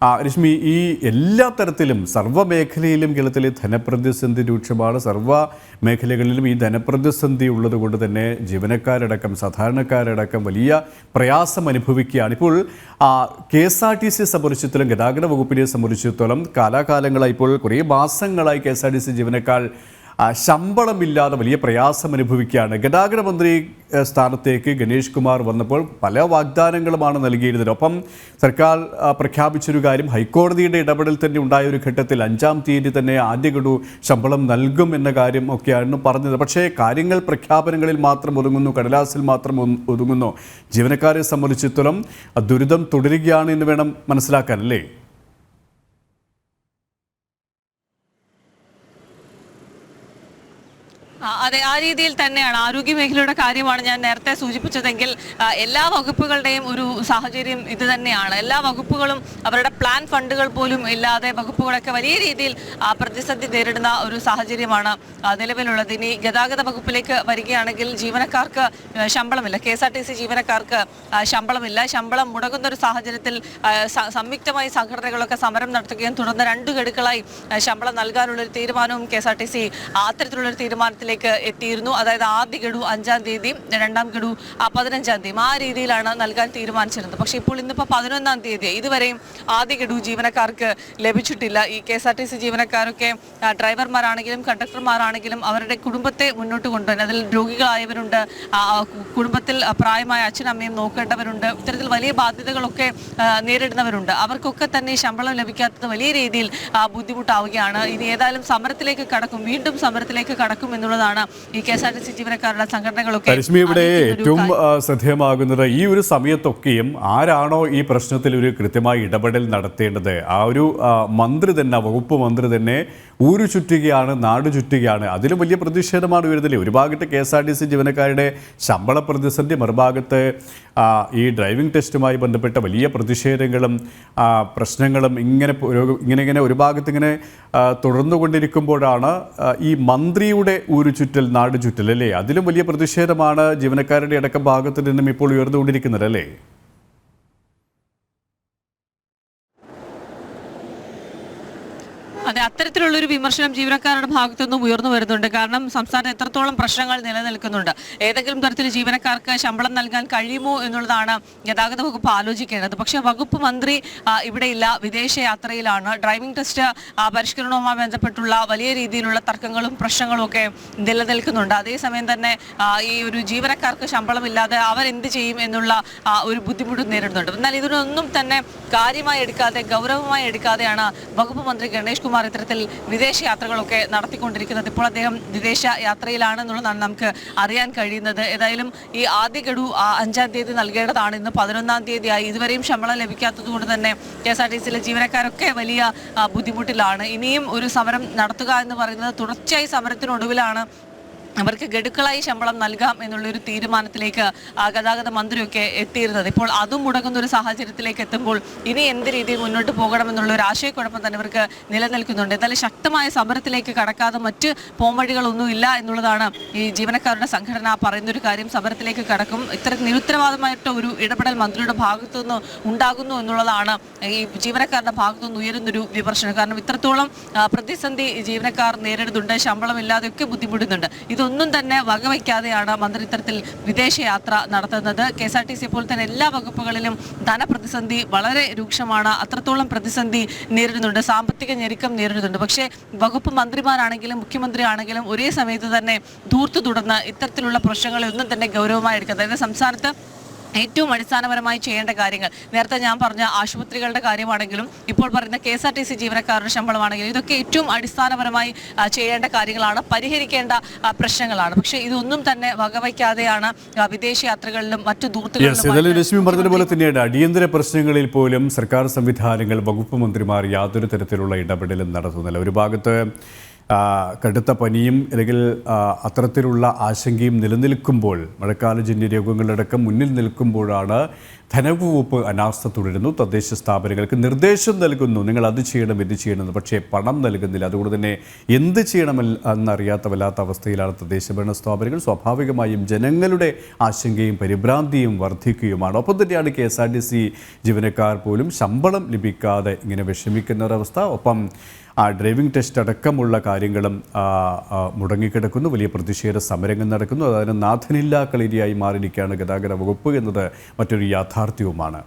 രശ്മി, ഈ എല്ലാ തരത്തിലും സർവ്വമേഖലയിലും കേരളത്തിലെ ധനപ്രതിസന്ധി രൂക്ഷമാണ്. സർവ്വ മേഖലകളിലും ഈ ധനപ്രതിസന്ധി ഉള്ളത് കൊണ്ട് തന്നെ ജീവനക്കാരടക്കം സാധാരണക്കാരടക്കം വലിയ പ്രയാസം അനുഭവിക്കുകയാണ്. ഇപ്പോൾ KSRTC സംബന്ധിച്ചിടത്തോളം, ഗതാഗത വകുപ്പിനെ സംബന്ധിച്ചിടത്തോളം കാലാകാലങ്ങളായി, ഇപ്പോൾ കുറേ മാസങ്ങളായി KSRTC ജീവനക്കാർ ശമ്പളമില്ലാതെ വലിയ പ്രയാസം അനുഭവിക്കുകയാണ്. ഗതാഗത മന്ത്രി സ്ഥാനത്തേക്ക് ഗണേഷ് കുമാർ വന്നപ്പോൾ പല വാഗ്ദാനങ്ങളുമാണ് നൽകിയിരുന്നത്. ഒപ്പം സർക്കാർ പ്രഖ്യാപിച്ചൊരു കാര്യം, ഹൈക്കോടതിയുടെ ഇടപെടൽ തന്നെ ഉണ്ടായ ഒരു ഘട്ടത്തിൽ 5-ാം തീയതി തന്നെ ആദ്യ ഗഡു ശമ്പളം നൽകും എന്ന കാര്യം ഒക്കെയാണ് പറഞ്ഞത്. പക്ഷേ കാര്യങ്ങൾ പ്രഖ്യാപനങ്ങളിൽ മാത്രം ഒതുങ്ങുന്നു, കടലാസിൽ മാത്രം ഒതുങ്ങുന്നു. ജീവനക്കാരെ സംബന്ധിച്ചിടത്തോളം ദുരിതം തുടരുകയാണ് എന്ന് വേണം മനസ്സിലാക്കാൻ, അല്ലേ? അതെ, ആ രീതിയിൽ തന്നെയാണ്. ആരോഗ്യ മേഖലയുടെ കാര്യമാണ് ഞാൻ നേരത്തെ സൂചിപ്പിച്ചതെങ്കിൽ എല്ലാ വകുപ്പുകളുടെയും ഒരു സാഹചര്യം ഇത് തന്നെയാണ്. എല്ലാ വകുപ്പുകളും അവരുടെ പ്ലാൻ ഫണ്ടുകൾ പോലും ഇല്ലാതെ വകുപ്പുകളൊക്കെ വലിയ രീതിയിൽ പ്രതിസന്ധി നേരിടുന്ന ഒരു സാഹചര്യമാണ് നിലവിലുള്ളത്. ഇനി ഗതാഗത വകുപ്പിലേക്ക് വരികയാണെങ്കിൽ ജീവനക്കാർക്ക് ശമ്പളമില്ല. KSRTC ജീവനക്കാർക്ക് ശമ്പളമില്ല. ശമ്പളം മുടങ്ങുന്ന ഒരു സാഹചര്യത്തിൽ സംയുക്തമായി സംഘടനകളൊക്കെ സമരം നടത്തുകയും തുടർന്ന് 2 ഗഡുക്കളായി ശമ്പളം നൽകാനുള്ളൊരു തീരുമാനവും KSRTC അത്തരത്തിലുള്ളൊരു തീരുമാനത്തിലേക്ക് എത്തിയിരുന്നു. അതായത് ആദ്യ ഗഡു 5-ാം തീയതി, 2-ാം ഗഡു 15-ാം തീയതി, ആ രീതിയിലാണ് നൽകാൻ തീരുമാനിച്ചിരുന്നത്. പക്ഷേ ഇന്നിപ്പോൾ 11-ാം തീയതി, ഇതുവരെയും ആദ്യ ഗഡു ജീവനക്കാർക്ക് ലഭിച്ചിട്ടില്ല. ഈ KSRTC ജീവനക്കാരൊക്കെ ഡ്രൈവർമാരാണെങ്കിലും കണ്ടക്ടർമാരാണെങ്കിലും അവരുടെ കുടുംബത്തെ മുന്നോട്ട് കൊണ്ടുവരുന്നത്, അതിൽ രോഗികളായവരുണ്ട്, കുടുംബത്തിൽ പ്രായമായ അച്ഛനമ്മയും നോക്കേണ്ടവരുണ്ട്, ഇത്തരത്തിൽ വലിയ ബാധ്യതകളൊക്കെ നേരിടുന്നവരുണ്ട്. അവർക്കൊക്കെ തന്നെ ശമ്പളം ലഭിക്കാത്തത് വലിയ രീതിയിൽ ബുദ്ധിമുട്ടാവുകയാണ്. ഇനി ഏതായാലും സമരത്തിലേക്ക് കടക്കും, വീണ്ടും സമരത്തിലേക്ക് കടക്കും എന്നുള്ളതാണ് ഈ KSRTC ജീവനക്കാരുടെ സംഘടനകളൊക്കെ. രശ്മി, ഇവിടെ ഏറ്റവും ശ്രദ്ധേയമാകുന്നത് ഈ ഒരു സമയത്തൊക്കെയും ആരാണോ ഈ പ്രശ്നത്തിൽ ഒരു കൃത്യമായി ഇടപെടൽ നടത്തേണ്ടത്, ആ ഒരു മന്ത്രി തന്നെ, വകുപ്പ് മന്ത്രി തന്നെ ഊരു ചുറ്റുകയാണ്, നാട് ചുറ്റുകയാണ്. അതിലും വലിയ പ്രതിഷേധമാണ് വരുന്നില്ലേ? ഒരു ഭാഗത്ത് KSRTC ജീവനക്കാരുടെ ശമ്പള പ്രതിസന്ധി, മറുഭാഗത്ത് ഈ ഡ്രൈവിംഗ് ടെസ്റ്റുമായി ബന്ധപ്പെട്ട വലിയ പ്രതിഷേധങ്ങളും പ്രശ്നങ്ങളും ഇങ്ങനെ ഒരു ഭാഗത്ത് ഇങ്ങനെ തുടർന്നുകൊണ്ടിരിക്കുമ്പോഴാണ് ഈ മന്ത്രിയുടെ ഊരു ചുറ്റൽ, നാട് ചുറ്റൽ, അല്ലേ? അതിലും വലിയ പ്രതിഷേധമാണ് ജീവനക്കാരുടെ അടക്കം ഭാഗത്തു നിന്നും ഇപ്പോൾ ഉയർന്നുകൊണ്ടിരിക്കുന്നത്, അല്ലേ? അതെ, അത്തരത്തിലുള്ളൊരു വിമർശനം ജീവനക്കാരുടെ ഭാഗത്തുനിന്നും ഉയർന്നു വരുന്നുണ്ട്. കാരണം സംസ്ഥാനത്ത് എത്രത്തോളം പ്രശ്നങ്ങൾ നിലനിൽക്കുന്നുണ്ട്. ഏതെങ്കിലും തരത്തിൽ ജീവനക്കാർക്ക് ശമ്പളം നൽകാൻ കഴിയുമോ എന്നുള്ളതാണ് ഗതാഗത വകുപ്പ് ആലോചിക്കേണ്ടത്. പക്ഷേ വകുപ്പ് മന്ത്രി ഇവിടെയില്ല, വിദേശയാത്രയിലാണ്. ഡ്രൈവിംഗ് ടെസ്റ്റ് പരിഷ്കരണവുമായി ബന്ധപ്പെട്ടുള്ള വലിയ രീതിയിലുള്ള തർക്കങ്ങളും പ്രശ്നങ്ങളും ഒക്കെ നിലനിൽക്കുന്നുണ്ട്. അതേസമയം തന്നെ ഈ ഒരു ജീവനക്കാർക്ക് ശമ്പളമില്ലാതെ അവരെന്ത് ചെയ്യും എന്നുള്ള ഒരു ബുദ്ധിമുട്ട് നേരിടുന്നുണ്ട്. എന്നാൽ ഇതിനൊന്നും തന്നെ കാര്യമായി എടുക്കാതെ, ഗൗരവമായി എടുക്കാതെയാണ് വകുപ്പ് മന്ത്രി ഗണേഷ് കുമാർ ഇത്തരത്തിൽ വിദേശയാത്രകളൊക്കെ നടത്തിക്കൊണ്ടിരിക്കുന്നത്. ഇപ്പോൾ അദ്ദേഹം വിദേശ യാത്രയിലാണെന്നുള്ളതാണ് നമുക്ക് അറിയാൻ കഴിയുന്നത്. ഏതായാലും ഈ ആദ്യ ഗഡു 5-ാം തീയതി നൽകേണ്ടതാണ്. ഇന്ന് 11-ാം തീയതിയായി. ഇതുവരെയും ശമ്പളം ലഭിക്കാത്തത് കൊണ്ട് തന്നെ KSRTCയിലെ ജീവനക്കാരൊക്കെ വലിയ ബുദ്ധിമുട്ടിലാണ്. ഇനിയും ഒരു സമരം നടത്തുക എന്ന് പറയുന്നത്, തുടർച്ചയായി സമരത്തിനൊടുവിലാണ് അവർക്ക് ഗഡുക്കളായി ശമ്പളം നൽകാം എന്നുള്ളൊരു തീരുമാനത്തിലേക്ക് ഗതാഗത മന്ത്രിയൊക്കെ എത്തിയിരുന്നത്. ഇപ്പോൾ അതും മുടങ്ങുന്ന ഒരു സാഹചര്യത്തിലേക്ക് എത്തുമ്പോൾ ഇനി എന്ത് രീതിയിൽ മുന്നോട്ട് പോകണമെന്നുള്ള ഒരു ആശയക്കുഴപ്പം തന്നെ ഇവർക്ക് നിലനിൽക്കുന്നുണ്ട്. എന്നാലും ശക്തമായ സമരത്തിലേക്ക് കടക്കാതെ മറ്റ് പോംവഴികളൊന്നും ഇല്ല എന്നുള്ളതാണ് ഈ ജീവനക്കാരുടെ സംഘടന പറയുന്നൊരു കാര്യം. സമരത്തിലേക്ക് കടക്കും. ഇത്തരത്തിൽ നിരുത്തരവാദമായിട്ട് ഒരു ഇടപെടൽ മന്ത്രിയുടെ ഭാഗത്തുനിന്ന് ഉണ്ടാകുന്നു എന്നുള്ളതാണ് ഈ ജീവനക്കാരുടെ ഭാഗത്തുനിന്ന് ഉയരുന്നൊരു വിമർശനം. കാരണം ഇത്രത്തോളം പ്രതിസന്ധി ജീവനക്കാർ നേരിടുന്നുണ്ട്, ശമ്പളമില്ലാതെയൊക്കെ ബുദ്ധിമുട്ടുന്നുണ്ട്. ഇതൊന്നും തന്നെ വകവയ്ക്കാതെയാണ് മന്ത്രി ഇത്തരത്തിൽ വിദേശയാത്ര നടത്തുന്നത്. KSRTC ഇപ്പോൾ തന്നെ എല്ലാ വകുപ്പുകളിലും ധനപ്രതിസന്ധി വളരെ രൂക്ഷമാണ്. അത്രത്തോളം പ്രതിസന്ധി നേരിടുന്നുണ്ട്, സാമ്പത്തിക ഞെരുക്കം നേരിടുന്നുണ്ട്. പക്ഷേ വകുപ്പ് മന്ത്രിമാരാണെങ്കിലും മുഖ്യമന്ത്രി ആണെങ്കിലും ഒരേ സമയത്ത് തന്നെ ധൂർത്ത് തുടർന്ന് ഇത്തരത്തിലുള്ള പ്രശ്നങ്ങളെ ഒന്നും തന്നെ ഗൗരവമായി എടുക്കുന്നത്. അതായത് സംസ്ഥാനത്ത് ഏറ്റവും അടിസ്ഥാനപരമായി ചെയ്യേണ്ട കാര്യങ്ങൾ, നേരത്തെ ഞാൻ പറഞ്ഞ ആശുപത്രികളുടെ കാര്യമാണെങ്കിലും ഇപ്പോൾ പറയുന്ന KSRTC ജീവനക്കാരുടെ ശമ്പളമാണെങ്കിലും, ഇതൊക്കെ ഏറ്റവും അടിസ്ഥാനപരമായി ചെയ്യേണ്ട കാര്യങ്ങളാണ്, പരിഹരിക്കേണ്ട പ്രശ്നങ്ങളാണ്. പക്ഷേ ഇതൊന്നും തന്നെ വകവയ്ക്കാതെയാണ് വിദേശയാത്രകളിലും മറ്റു ദൂർത്തുകളിലും. രശ്മി പറഞ്ഞതുപോലെ തന്നെയാണ്, അടിയന്തര പ്രശ്നങ്ങളിൽ പോലും സർക്കാർ സംവിധാനങ്ങൾ, വകുപ്പ് മന്ത്രിമാർ യാതൊരു തരത്തിലുള്ള ഇടപെടലും നടത്തുന്നില്ല. ഒരു ഭാഗത്ത് കടുത്ത പനിയും അല്ലെങ്കിൽ അത്തരത്തിലുള്ള ആശങ്കയും നിലനിൽക്കുമ്പോൾ മഴക്കാലജന്യ രോഗങ്ങളടക്കം മുന്നിൽ നിൽക്കുമ്പോഴാണ് ധനവകുപ്പ് അനാസ്ഥ തുടരുന്നു. തദ്ദേശ സ്ഥാപനങ്ങൾക്ക് നിർദ്ദേശം നൽകുന്നു, നിങ്ങൾ അത് ചെയ്യണം ഇത് ചെയ്യണമെന്ന്, പക്ഷേ പണം നൽകുന്നില്ല. അതുകൊണ്ട് തന്നെ എന്ത് ചെയ്യണമെന്നറിയാത്ത വല്ലാത്ത അവസ്ഥയിലാണ് തദ്ദേശ ഭരണ സ്ഥാപനങ്ങൾ. സ്വാഭാവികമായും ജനങ്ങളുടെ ആശങ്കയും പരിഭ്രാന്തിയും വർദ്ധിക്കുകയുമാണ്. ഒപ്പം തന്നെയാണ് KSRTC ജീവനക്കാർ പോലും ശമ്പളം ലഭിക്കാതെ ഇങ്ങനെ വിഷമിക്കുന്ന ഒരവസ്ഥ. ഒപ്പം ഡ്രൈവിംഗ് ടെസ്റ്റ് അടക്കമുള്ള കാര്യങ്ങളും മുടങ്ങിക്കിടക്കുന്നു. വലിയ പ്രതിഷേധ സമരങ്ങൾ നടക്കുന്നു. അതിന് നാഥനില്ലാ കളരിയായി മാറിയിരിക്കുകയാണ് ഗതാഗത വകുപ്പ് എന്നത് മറ്റൊരു യാഥാർത്ഥ്യവുമാണ്.